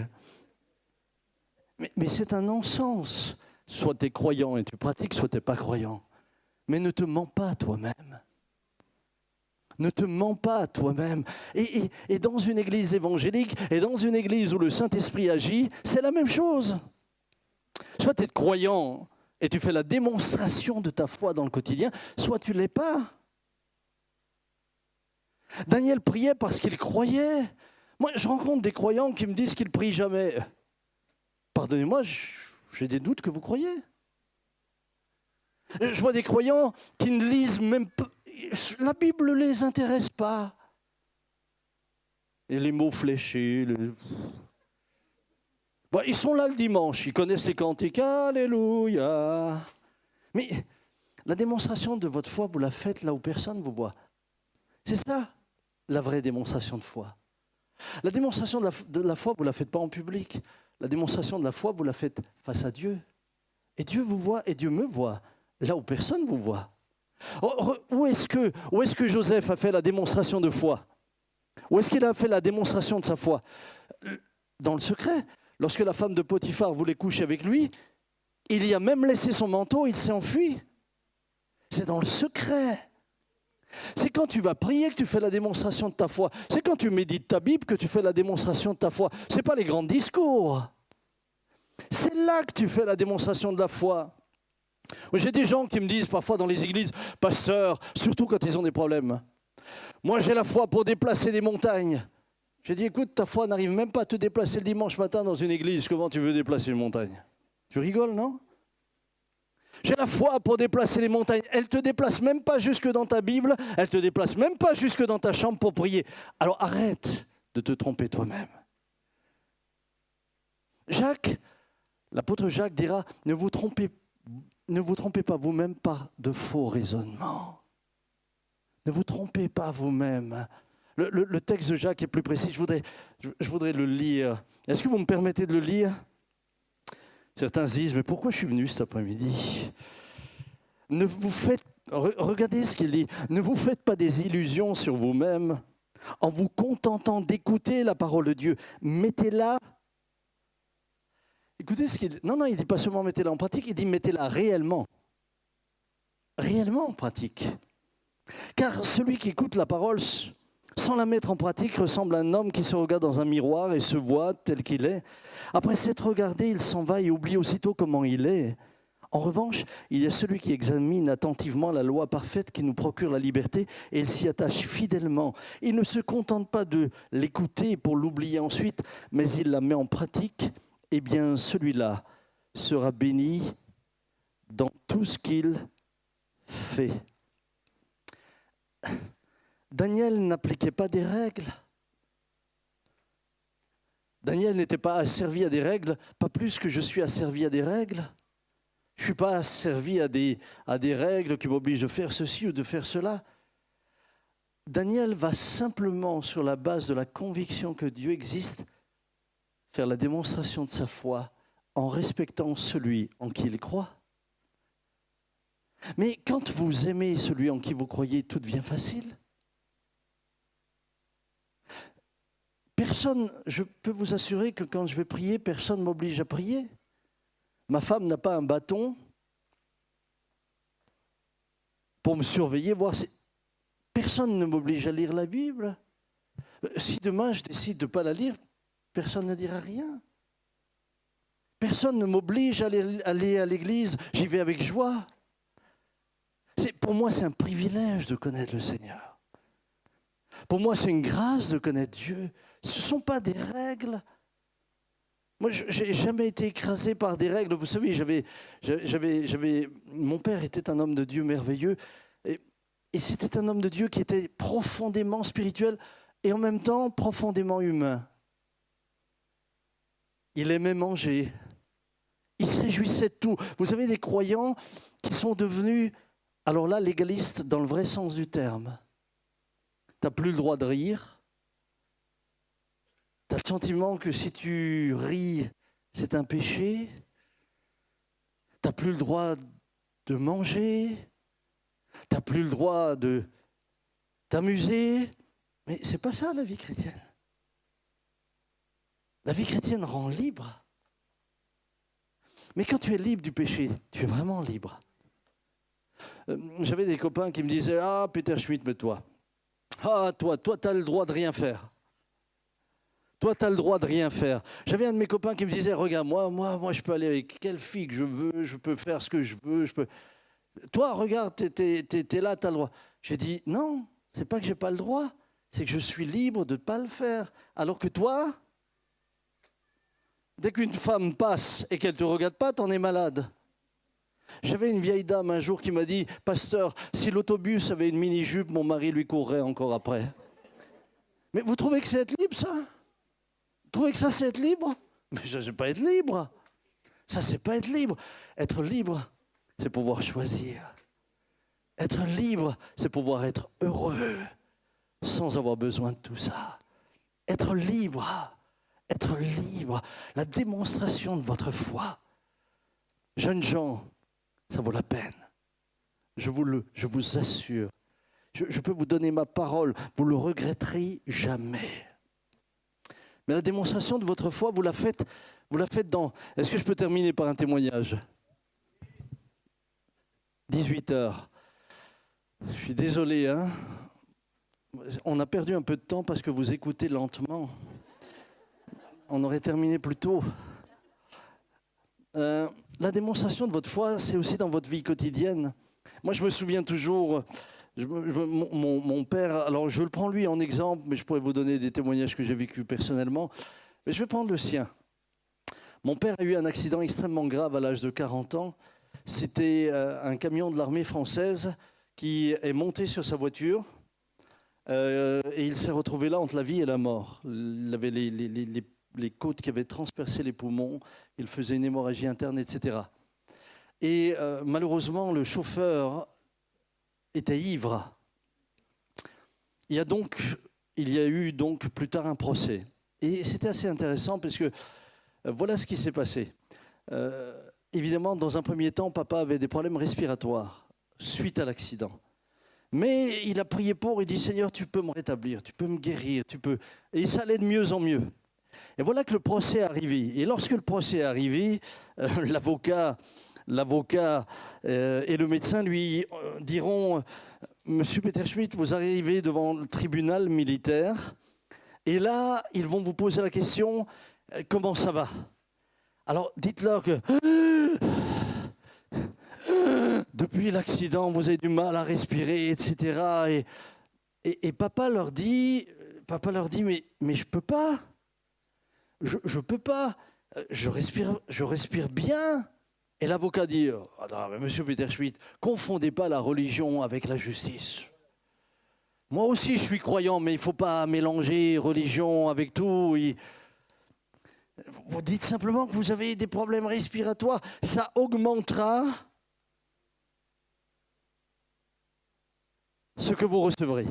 Mais c'est un non-sens. Soit tu es croyant et tu pratiques, soit tu n'es pas croyant. Mais ne te mens pas toi-même. Ne te mens pas à toi-même. Et dans une église évangélique, et dans une église où le Saint-Esprit agit, c'est la même chose. Soit tu es croyant et tu fais la démonstration de ta foi dans le quotidien, soit tu ne l'es pas. Daniel priait parce qu'il croyait. Moi, je rencontre des croyants qui me disent qu'ils ne prient jamais. Pardonnez-moi, j'ai des doutes que vous croyez. Je vois des croyants qui ne lisent même pas. La Bible ne les intéresse pas. Et les mots fléchés. Bon, ils sont là le dimanche, ils connaissent les cantiques. Alléluia. Mais la démonstration de votre foi, vous la faites là où personne ne vous voit. C'est ça, la vraie démonstration de foi. La démonstration de la foi, vous ne la faites pas en public. La démonstration de la foi, vous la faites face à Dieu. Et Dieu vous voit et Dieu me voit, là où personne ne vous voit. Où est-ce que Joseph a fait la démonstration de foi? Où est-ce qu'il a fait la démonstration de sa foi? Dans le secret. Lorsque la femme de Potiphar voulait coucher avec lui, il y a même laissé son manteau, il s'est enfui. C'est dans le secret. C'est quand tu vas prier que tu fais la démonstration de ta foi. C'est quand tu médites ta Bible que tu fais la démonstration de ta foi. Ce n'est pas les grands discours. C'est là que tu fais la démonstration de la foi. J'ai des gens qui me disent parfois dans les églises, « Pasteur, surtout quand ils ont des problèmes, moi j'ai la foi pour déplacer des montagnes. » J'ai dit, écoute, ta foi n'arrive même pas à te déplacer le dimanche matin dans une église. Comment tu veux déplacer une montagne? Tu rigoles, non? J'ai la foi pour déplacer les montagnes. Elle ne te déplace même pas jusque dans ta Bible. Elle ne te déplace même pas jusque dans ta chambre pour prier. Alors arrête de te tromper toi-même. Jacques, l'apôtre Jacques dira, ne vous trompez pas vous-même par de faux raisonnements. Ne vous trompez pas vous-même. Le texte de Jacques est plus précis. Je voudrais le lire. Est-ce que vous me permettez de le lire? Certains disent, mais pourquoi je suis venu cet après-midi? Regardez ce qu'il dit. Ne vous faites pas des illusions sur vous-même en vous contentant d'écouter la parole de Dieu. Mettez-la. Écoutez ce qu'il dit. Non, il ne dit pas seulement mettez-la en pratique, il dit mettez-la réellement. Réellement en pratique. Car celui qui écoute la parole sans la mettre en pratique ressemble à un homme qui se regarde dans un miroir et se voit tel qu'il est. Après s'être regardé, il s'en va et oublie aussitôt comment il est. En revanche, il y a celui qui examine attentivement la loi parfaite qui nous procure la liberté et il s'y attache fidèlement. Il ne se contente pas de l'écouter pour l'oublier ensuite, mais il la met en pratique. Eh bien, celui-là sera béni dans tout ce qu'il fait. Daniel n'appliquait pas des règles. Daniel n'était pas asservi à des règles, pas plus que je suis asservi à des règles. Je ne suis pas asservi à des règles qui m'obligent de faire ceci ou de faire cela. Daniel va simplement, sur la base de la conviction que Dieu existe, faire la démonstration de sa foi en respectant celui en qui il croit. Mais quand vous aimez celui en qui vous croyez, tout devient facile. Personne, je peux vous assurer que quand je vais prier, personne ne m'oblige à prier. Ma femme n'a pas un bâton pour me surveiller, voir si... Personne ne m'oblige à lire la Bible. Si demain je décide de ne pas la lire, personne ne dira rien. Personne ne m'oblige à aller à l'église, j'y vais avec joie. Pour moi, c'est un privilège de connaître le Seigneur. Pour moi, c'est une grâce de connaître Dieu. Ce ne sont pas des règles. Moi, je n'ai jamais été écrasé par des règles. Vous savez, mon père était un homme de Dieu merveilleux. Et c'était un homme de Dieu qui était profondément spirituel et en même temps profondément humain. Il aimait manger. Il se réjouissait de tout. Vous avez des croyants qui sont devenus, alors là, légalistes dans le vrai sens du terme. Tu n'as plus le droit de rire. Tu as le sentiment que si tu ris, c'est un péché. Tu n'as plus le droit de manger. Tu n'as plus le droit de t'amuser. Mais ce n'est pas ça la vie chrétienne. La vie chrétienne rend libre. Mais quand tu es libre du péché, tu es vraiment libre. J'avais des copains qui me disaient « Ah, Peter Schmitt, mais toi, toi, tu as le droit de rien faire. Toi, tu as le droit de rien faire. » J'avais un de mes copains qui me disait « Regarde, moi, je peux aller avec quelle fille que je veux, je peux faire ce que je veux, je peux... » Toi, regarde, t'es là, tu as le droit. J'ai dit « Non, c'est pas que j'ai pas le droit, c'est que je suis libre de ne pas le faire. Alors que toi, dès qu'une femme passe et qu'elle ne te regarde pas, t'en es malade. » J'avais une vieille dame un jour qui m'a dit « Pasteur, si l'autobus avait une mini-jupe, mon mari lui courrait encore après. » Mais vous trouvez que c'est être libre, ça? Vous trouvez que ça, c'est être libre? Mais ça, c'est pas être libre. Ça, c'est pas être libre. Être libre, c'est pouvoir choisir. Être libre, c'est pouvoir être heureux sans avoir besoin de tout ça. Être libre, la démonstration de votre foi. Jeunes gens, ça vaut la peine. Je vous assure. Je peux vous donner ma parole, vous ne le regretterez jamais. Mais la démonstration de votre foi, vous la faites dans... Est-ce que je peux terminer par un témoignage? 18 heures. Je suis désolé, hein. On a perdu un peu de temps parce que vous écoutez lentement. On aurait terminé plus tôt. La démonstration de votre foi, c'est aussi dans votre vie quotidienne. Moi, je me souviens toujours, mon père, alors je le prends lui en exemple, mais je pourrais vous donner des témoignages que j'ai vécus personnellement, mais je vais prendre le sien. Mon père a eu un accident extrêmement grave à l'âge de 40 ans. C'était un camion de l'armée française qui est monté sur sa voiture et il s'est retrouvé là entre la vie et la mort. Il avait les côtes qui avaient transpercé les poumons, il faisait une hémorragie interne, etc. Et malheureusement, le chauffeur était ivre. Il y a eu donc plus tard un procès. Et c'était assez intéressant parce que voilà ce qui s'est passé. Évidemment, dans un premier temps, papa avait des problèmes respiratoires suite à l'accident. Mais il a prié pour, il dit « Seigneur, tu peux me rétablir, tu peux me guérir, tu peux... » Et ça allait de mieux en mieux. Et voilà que le procès est arrivé. Et lorsque le procès est arrivé, l'avocat et le médecin lui diront « Monsieur Peter Schmitt, vous arrivez devant le tribunal militaire et là, ils vont vous poser la question « Comment ça va ?» Alors, dites-leur que depuis l'accident, vous avez du mal à respirer, etc. Et papa leur dit mais je peux pas. Je peux pas. Je respire bien. Et l'avocat dit non, mais Monsieur Peter Schmitt, confondez pas la religion avec la justice. Moi aussi, je suis croyant, mais il faut pas mélanger religion avec tout. Vous dites simplement que vous avez des problèmes respiratoires, ça augmentera ce que vous recevrez.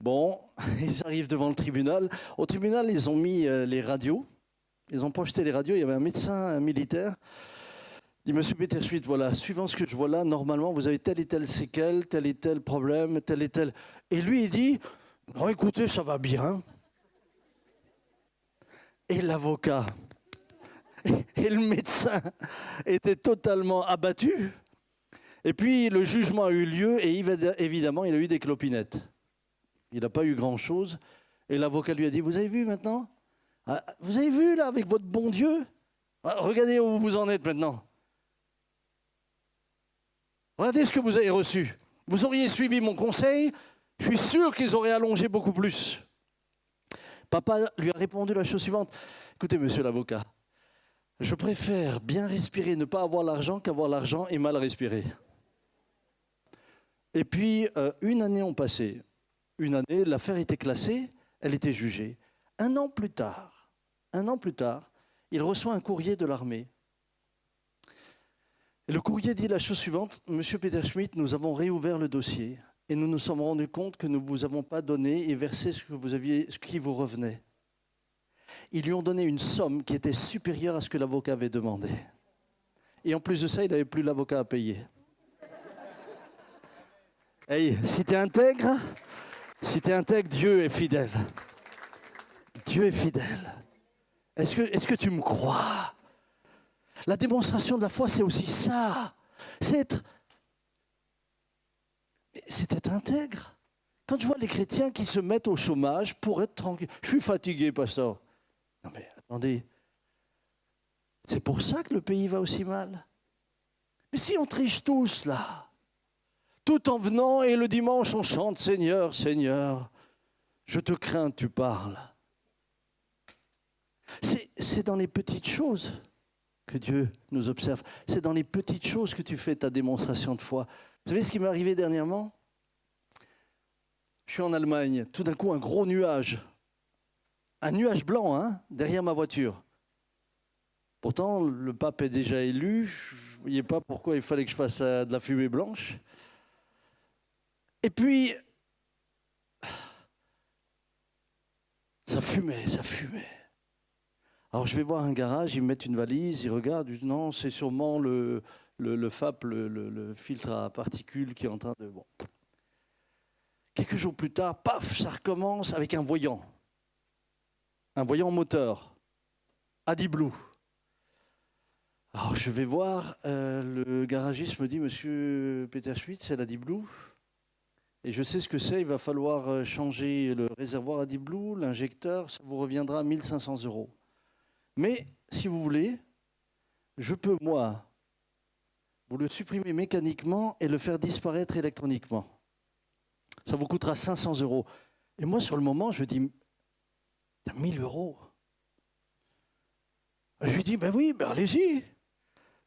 Bon, ils arrivent devant le tribunal. Au tribunal, ils ont mis les radios. Ils ont projeté les radios. Il y avait un médecin militaire. Il dit, Monsieur Peter Schmitt, voilà, suivant ce que je vois là, normalement, vous avez tel et tel séquelle, tel et tel problème, tel et tel... Et lui, il dit, non, écoutez, ça va bien. Et l'avocat et le médecin étaient totalement abattus. Et puis, le jugement a eu lieu et évidemment, il a eu des clopinettes. Il n'a pas eu grand-chose. Et l'avocat lui a dit, vous avez vu maintenant? Vous avez vu là, avec votre bon Dieu? Regardez où vous en êtes maintenant. Regardez ce que vous avez reçu. Vous auriez suivi mon conseil, Je suis sûr qu'ils auraient allongé beaucoup plus. Papa lui a répondu la chose suivante. Écoutez, monsieur l'avocat, je préfère bien respirer, ne pas avoir l'argent qu'avoir l'argent et mal respirer. Et puis, une année ont passé. Une année, l'affaire était classée, elle était jugée. Un an plus tard, il reçoit un courrier de l'armée. Et le courrier dit la chose suivante. Monsieur Peter Schmidt, nous avons réouvert le dossier et nous nous sommes rendus compte que nous ne vous avons pas donné et versé ce qui vous revenait. Ils lui ont donné une somme qui était supérieure à ce que l'avocat avait demandé. Et en plus de ça, il n'avait plus l'avocat à payer. Hey, si tu es intègre, Dieu est fidèle. Dieu est fidèle. Est-ce que tu me crois? La démonstration de la foi, c'est aussi ça. C'est être intègre. Quand je vois les chrétiens qui se mettent au chômage pour être tranquilles. Je suis fatigué, pasteur. Non mais attendez. C'est pour ça que le pays va aussi mal. Mais si on triche tous là, tout en venant et le dimanche on chante Seigneur, Seigneur, je te crains, tu parles. C'est dans les petites choses que Dieu nous observe. C'est dans les petites choses que tu fais ta démonstration de foi. Vous savez ce qui m'est arrivé dernièrement? Je suis en Allemagne, tout d'un coup un gros nuage. Un nuage blanc, derrière ma voiture. Pourtant, le pape est déjà élu. Je ne voyais pas pourquoi il fallait que je fasse de la fumée blanche. Et puis, ça fumait. Alors je vais voir un garage, ils me mettent une valise, ils regardent, ils disent non, c'est sûrement le FAP, le filtre à particules qui est en train de... Bon. Quelques jours plus tard, paf, ça recommence avec un voyant moteur, AdiBlue. Alors je vais voir, le garagiste me dit, monsieur Peter Schmidt, c'est l'AdiBlue. Et je sais ce que c'est, il va falloir changer le réservoir AdiBlue, l'injecteur, ça vous reviendra à 1 500 €. Mais, si vous voulez, je peux, moi, vous le supprimer mécaniquement et le faire disparaître électroniquement. Ça vous coûtera 500 €. Et moi, sur le moment, je dis, 1 000 €. Je lui dis, ben oui, ben allez-y.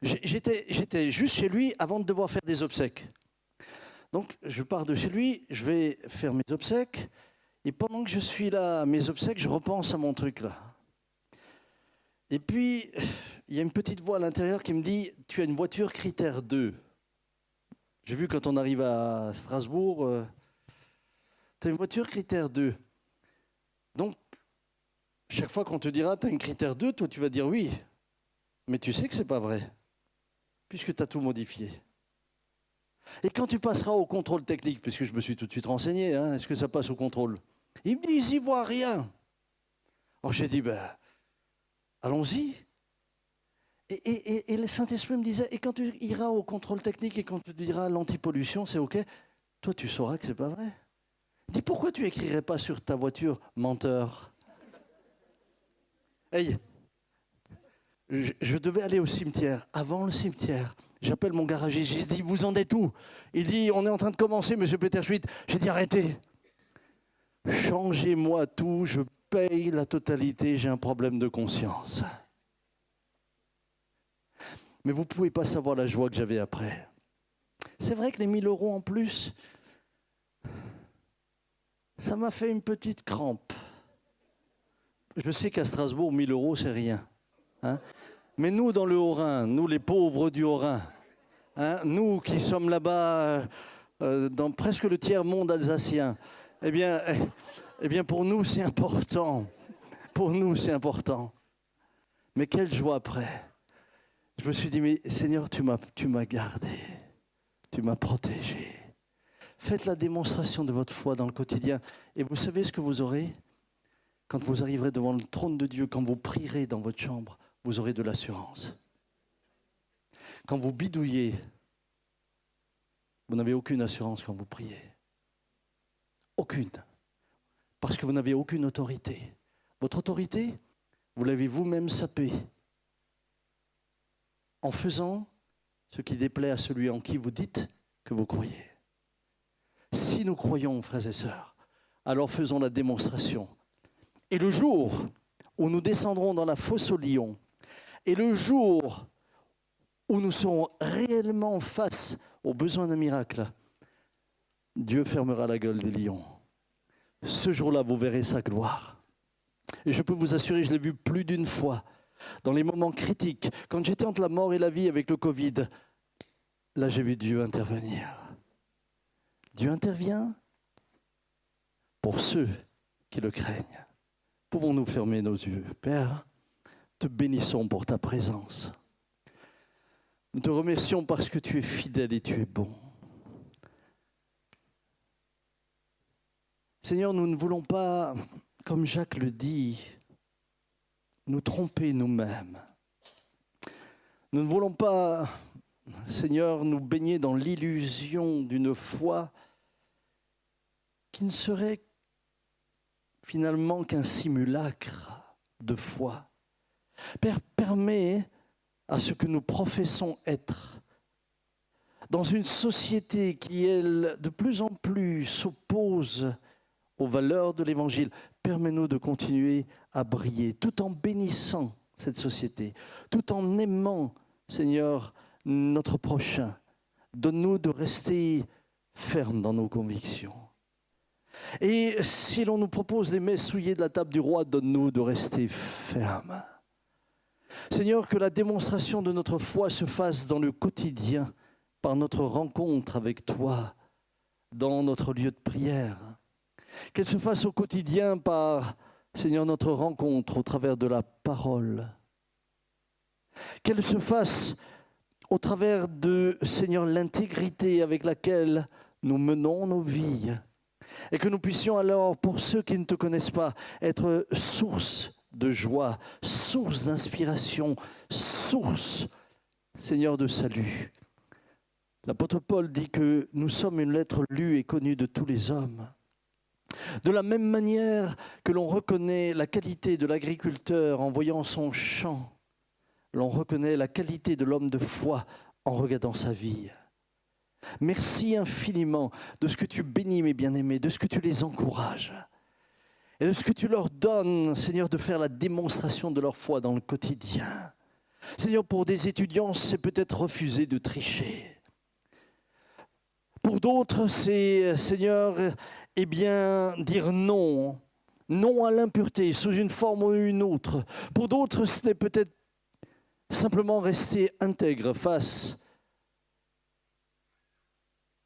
J'étais juste chez lui avant de devoir faire des obsèques. Donc, je pars de chez lui, je vais faire mes obsèques. Et pendant que je suis là à mes obsèques, je repense à mon truc là. Et puis, il y a une petite voix à l'intérieur qui me dit « Tu as une voiture critère 2 ». J'ai vu quand on arrive à Strasbourg, tu as une voiture critère 2. Donc, chaque fois qu'on te dira « Tu as une critère 2 », toi tu vas dire « oui ». Mais tu sais que ce n'est pas vrai, puisque tu as tout modifié. Et quand tu passeras au contrôle technique, puisque je me suis tout de suite renseigné, est-ce que ça passe au contrôle? Ils me disent « Ils ne voient rien ». Alors j'ai dit « Ben, allons-y ». Et le Saint-Esprit me disait, et quand tu iras au contrôle technique et quand tu diras l'antipollution, c'est OK, toi tu sauras que c'est pas vrai. Dis, pourquoi tu écrirais pas sur ta voiture menteur? Hey, je devais aller au cimetière. Avant le cimetière, j'appelle mon garagiste, je dis, vous en êtes où? Il dit, on est en train de commencer, monsieur Peter Schmidt. J'ai dit, arrêtez. Changez-moi tout, je paye la totalité, j'ai un problème de conscience. Mais vous ne pouvez pas savoir la joie que j'avais après. C'est vrai que les 1 000 € en plus, ça m'a fait une petite crampe. Je sais qu'à Strasbourg, 1 000 €, c'est rien. Mais nous, dans le Haut-Rhin, nous les pauvres du Haut-Rhin, nous qui sommes là-bas dans presque le tiers-monde alsacien, eh bien pour nous, c'est important. Pour nous, c'est important. Mais quelle joie après! Je me suis dit, mais Seigneur, tu m'as gardé, tu m'as protégé. Faites la démonstration de votre foi dans le quotidien. Et vous savez ce que vous aurez? Quand vous arriverez devant le trône de Dieu, quand vous prierez dans votre chambre, vous aurez de l'assurance. Quand vous bidouillez, vous n'avez aucune assurance quand vous priez. Aucune. Parce que vous n'avez aucune autorité. Votre autorité, vous l'avez vous-même sapée. En faisant ce qui déplaît à celui en qui vous dites que vous croyez. Si Si nous croyons, frères et sœurs, alors faisons la démonstration. Et le jour où nous descendrons dans la fosse aux lions, et le jour où nous serons réellement face aux besoins d'un miracle, Dieu fermera la gueule des lions. Ce jour-là, vous verrez sa gloire. Et je peux vous assurer, je l'ai vu plus d'une fois, dans les moments critiques, quand j'étais entre la mort et la vie avec le Covid, là j'ai vu Dieu intervenir. Dieu intervient pour ceux qui le craignent. Pouvons-nous fermer nos yeux? Père, te bénissons pour ta présence. Nous te remercions parce que tu es fidèle et tu es bon. Seigneur, nous ne voulons pas, comme Jacques le dit, nous tromper nous-mêmes. Nous ne voulons pas, Seigneur, nous baigner dans l'illusion d'une foi qui ne serait finalement qu'un simulacre de foi. Père, permets à ce que nous professons être dans une société qui, elle, de plus en plus s'oppose aux valeurs de l'Évangile. Permets-nous de continuer à briller tout en bénissant cette société, tout en aimant, Seigneur, notre prochain. Donne-nous de rester fermes dans nos convictions. Et si l'on nous propose les mets souillés de la table du roi, donne-nous de rester fermes. Seigneur, que la démonstration de notre foi se fasse dans le quotidien, par notre rencontre avec toi, dans notre lieu de prière. Qu'elle se fasse au quotidien par, Seigneur, notre rencontre au travers de la parole. Qu'elle se fasse au travers de, Seigneur, l'intégrité avec laquelle nous menons nos vies. Et que nous puissions alors, pour ceux qui ne te connaissent pas, être source de joie, source d'inspiration, source, Seigneur, de salut. L'apôtre Paul dit que nous sommes une lettre lue et connue de tous les hommes. De la même manière que l'on reconnaît la qualité de l'agriculteur en voyant son champ, l'on reconnaît la qualité de l'homme de foi en regardant sa vie. Merci infiniment de ce que tu bénis mes bien-aimés, de ce que tu les encourages et de ce que tu leur donnes, Seigneur, de faire la démonstration de leur foi dans le quotidien. Seigneur, pour des étudiants, c'est peut-être refuser de tricher. Pour d'autres, c'est, Seigneur, eh bien, dire non, non à l'impureté, sous une forme ou une autre. Pour d'autres, ce n'est peut-être simplement rester intègre face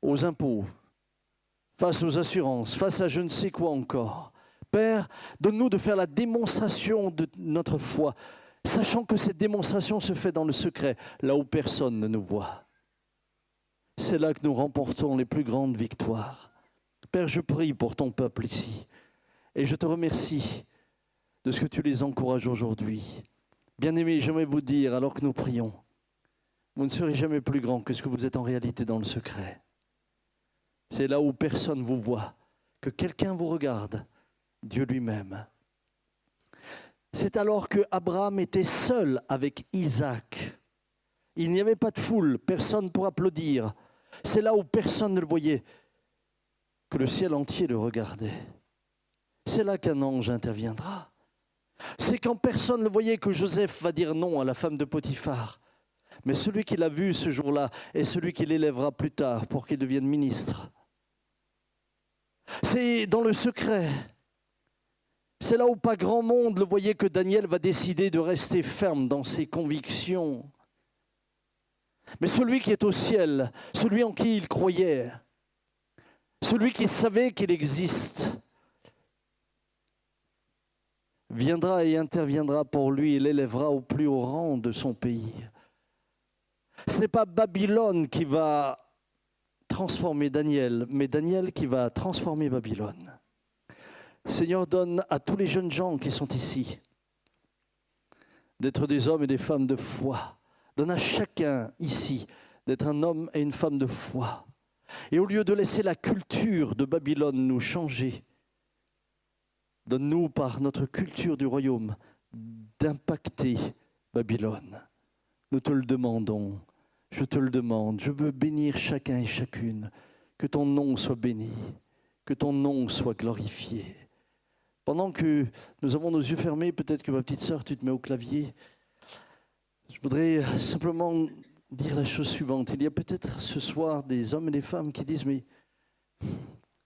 aux impôts, face aux assurances, face à je ne sais quoi encore. Père, donne-nous de faire la démonstration de notre foi, sachant que cette démonstration se fait dans le secret, là où personne ne nous voit. C'est là que nous remportons les plus grandes victoires. Père, je prie pour ton peuple ici, et je te remercie de ce que tu les encourages aujourd'hui. Bien-aimés, j'aimerais vous dire, alors que nous prions, vous ne serez jamais plus grand que ce que vous êtes en réalité dans le secret. C'est là où personne ne vous voit, que quelqu'un vous regarde, Dieu lui-même. C'est alors que Abraham était seul avec Isaac. Il n'y avait pas de foule, personne pour applaudir. C'est là où personne ne le voyait, que le ciel entier le regardait. C'est là qu'un ange interviendra. C'est quand personne ne le voyait que Joseph va dire non à la femme de Potiphar. Mais celui qui l'a vu ce jour-là est celui qui l'élèvera plus tard pour qu'il devienne ministre. C'est dans le secret. C'est là où pas grand monde le voyait que Daniel va décider de rester ferme dans ses convictions. Mais celui qui est au ciel, celui en qui il croyait, celui qui savait qu'il existe, viendra et interviendra pour lui et l'élèvera au plus haut rang de son pays. Ce n'est pas Babylone qui va transformer Daniel, mais Daniel qui va transformer Babylone. Seigneur, donne à tous les jeunes gens qui sont ici d'être des hommes et des femmes de foi. Donne à chacun ici d'être un homme et une femme de foi. Et au lieu de laisser la culture de Babylone nous changer, donne-nous par notre culture du royaume d'impacter Babylone. Nous te le demandons, je te le demande. Je veux bénir chacun et chacune, que ton nom soit béni. que ton nom soit glorifié. Pendant que nous avons nos yeux fermés, peut-être que ma petite sœur, tu te mets au clavier. Je voudrais simplement dire la chose suivante. Il y a peut-être ce soir des hommes et des femmes qui disent, mais